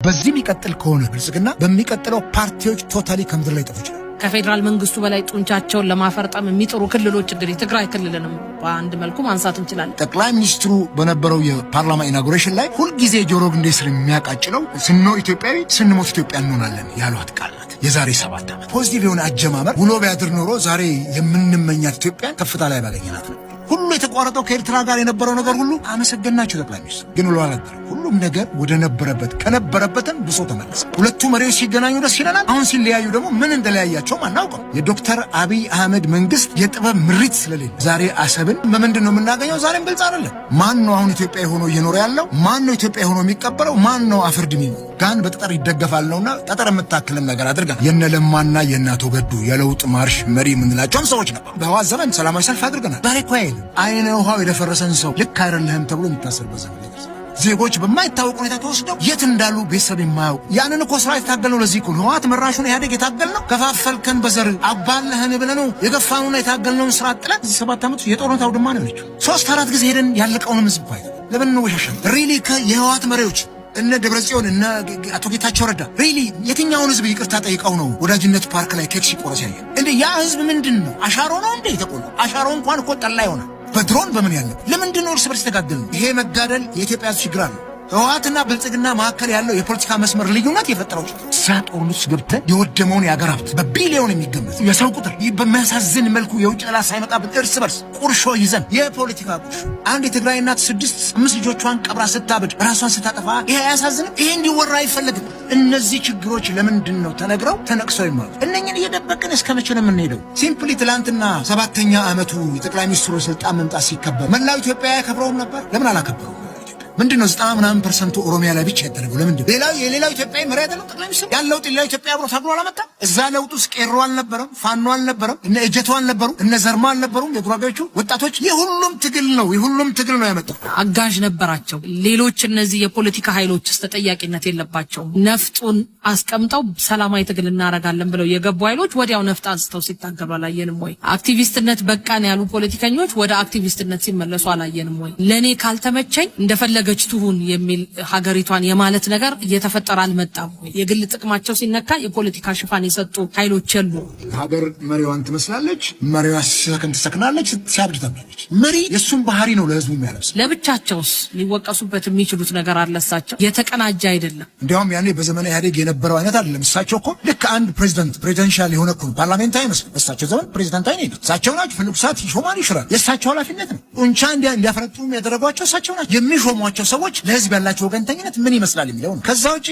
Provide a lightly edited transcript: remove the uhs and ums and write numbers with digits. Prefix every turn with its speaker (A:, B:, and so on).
A: በዚህ የሚቀጥል ከሆነ ብልጽግና በሚቀጥለው ፓርቲዎች ቶታሊ ከምድር ላይ ጠፉ ይችላል።
B: ከፌዴራል መንግስቱ በላይ ጡንቻቸውን ለማፈርጠም የሚጥሩ ክልሎች እንግዲህ ትግራይ ክልልንም በአንድ መልኩ ማንሳት እንችላለን።
A: ጠቅላይ ሚኒስትሩ በነበረው የፓርላማ ኢናጉሬሽን ላይ ሁልጊዜ ጆሮ ግንዴ ስር የሚያቃጭለው ስንኖር ኢትዮጵያዊ ስንሞት ኢትዮጵያ እንሆናለን ያሏት ቃል ናት። የዛሬ 7 ዓመት ፖዚቲቭ የሆነ አጀማመር ውሎ ቢያድር ኖሮ ዛሬ የምንመኛት ኢትዮጵያ ከፍታ ላይ ባገኘናት ነው። ሁሉ የተቋረጠው ከኤርትራ ጋር የነበረው ነገር ሁሉ አመሰገናቸው ጠቅላይ ሚኒስትር ግን ውሎ አላደረም። ሁሉም ነገር ወደ ነበረበት ከነበረበትም ብሶ ተመለሰ። ሁለቱ መሪዎች ሲገናኙ ደስ ይለናል። አሁን ሲለያዩ ደግሞ ምን እንደለያያቸውም አናውቅም። የዶክተር አብይ አህመድ መንግስት የጥበብ ምሪት ስለሌለ ዛሬ አሰብን በምንድን ነው የምናገኘው? ዛሬም ግልጽ አይደለም። ማን ነው አሁን ኢትዮጵያ ሆኖ እየኖረ ያለው? ማን ነው ኢትዮጵያ ሆኖ የሚቀበለው? ማን ነው አፍርድሚ ጋን በጠጠር ይደገፋል ነውና ጠጠር የምታክልም ነገር አድርጋ የነ ለማና የእናቶ ገዱ የለውጥ ማርሽ መሪ የምንላቸውም ሰዎች ነበሩ። በህወሓት ዘመን ሰላማዊ ሰልፍ አድርገናል። ዛሬ እኮ አይልም አይነ ውሃው የደፈረሰን ሰው ልክ አይደለህም ተብሎ የሚታሰርበት ዘመን ላይ ዜጎች በማይታወቅ ሁኔታ ተወስደው የት እንዳሉ ቤተሰብ የማያውቅ ያንን እኮ ስራ የታገልነው ለዚህ እኮ ህወሓት መራሹን ኢህአዴግ የታገልነው ከፋፈልከን በዘር አባለህን ብለነው የገፋኑና የታገልነውን ስራ ጥለን 7 ዓመት የጦርነት አውድማ ነች። 3-4 ጊዜ ሄደን ያለቀውንም ህዝብ አይደል ለምን ነው ወሻሻል ሪሊ የህወሓት መሪዎች እነ ደብረጽዮን እነ አቶ ጌታቸው ረዳ ሪሊ የትኛውን ህዝብ ይቅርታ ጠይቀው ነው ወዳጅነት ፓርክ ላይ ኬክ ሲቆረስ ያየ? እንዴ ያ ህዝብ ምንድን ነው አሻሮ ነው እንዴ የተቆለው? አሻሮ እንኳን እኮ ጠላ ይሆናል። በድሮን በምን ያለው ለምንድን ነው እርስ በርስ ተጋደል? ይሄ መጋደል የኢትዮጵያ ህዝብ ችግር አለ። ህወሓትና ብልጽግና መካከል ያለው የፖለቲካ መስመር ልዩነት የፈጠረው ጦርነት ውስጥ ገብተን የወደመውን የአገር ሀብት በቢሊዮን የሚገመት የሰው ቁጥር በሚያሳዝን መልኩ የውጭ ጠላት ሳይመጣብን እርስ በርስ ቁርሾ ይዘን የፖለቲካ ቁርሾ አንድ የትግራይ እናት 6-5 ልጆቿን ቀብራ ስታብድ ራሷን ስታጠፋ ይሄ አያሳዝንም? ይሄ እንዲወራ አይፈለግም። እነዚህ ችግሮች ለምንድን ነው ተነግረው ተነቅሰው ይማሉ? እነኝን እየደበቅን እስከ መቼ ነው የምንሄደው? ሲምፕሊ ትላንትና 7ኛ ዓመቱ የጠቅላይ ሚኒስትሩ ስልጣን መምጣት ሲከበር መላው ኢትዮጵያ ያከብረውም ነበር። ለምን አላከበረው? ምንድነው 90% ኦሮሚያ ላይ ብቻ ያደረገው? ለምንድን የሌላው ኢትዮጵያዊ መሪ አይደለም ጠቅላይ ሚኒስትር? ያለው ሌላው ኢትዮጵያ አብሮ ታግሎ አላመጣም? እዛ ለውጥ ውስጥ ቄሮ አልነበረም፣ ፋኖ አልነበረም፣ እነ እጀቶ አልነበሩ፣ እነ ዘርማ አልነበሩም። የጉራጌዎቹ ወጣቶች የሁሉም ትግል ነው ያመጣው።
B: አጋዥ ነበራቸው። ሌሎች እነዚህ የፖለቲካ ኃይሎችስ ተጠያቂነት የለባቸውም? ነፍጡን አስቀምጠው ሰላማዊ ትግል እናረጋለን ብለው የገቡ ኃይሎች ወዲያው ነፍጥ አንስተው ሲታገሉ አላየንም ወይ? አክቲቪስትነት በቃን ያሉ ፖለቲከኞች ወደ አክቲቪስትነት ሲመለሱ አላየንም ወይ? ለኔ ካልተመቸኝ እንደፈለገች ትሁን የሚል ሀገሪቷን የማለት ነገር እየተፈጠረ አልመጣም ወይ? የግል ጥቅማቸው ሲነካ የፖለቲካ ሽፋን የሰጡ ኃይሎች የሉ።
A: ሀገር መሪዋን ትመስላለች፣ መሪዋ ሲሰክን ትሰክናለች፣ ሲያብድ ታምናለች። መሪ የሱን ባህሪ ነው ለህዝቡ የሚያለብስ።
B: ለብቻቸውስ ሊወቀሱበት የሚችሉት ነገር አለሳቸው የተቀናጀ አይደለም።
A: እንዲያውም ያኔ በዘመነ ኢህአዴግ የነበረው አይነት አይደለም። እሳቸው እኮ ልክ አንድ ፕሬዚደንሻል የሆነ እኮ ፓርላሜንታዊ መስል እሳቸው ዘመን ፕሬዚዳንታዊ ነው። እሳቸው ናቸው ፍልቅ ሰዓት ይሾማል ይሽራል። የእሳቸው ኃላፊነት ነው። ጡንቻ እንዲያፈረጡ ያደረጓቸው እሳቸው ናቸው። የሚሾሟቸው ሰዎች ለህዝብ ያላቸው ወገንተኝነት ምን ይመስላል የሚለው ነው። ከዛ ውጪ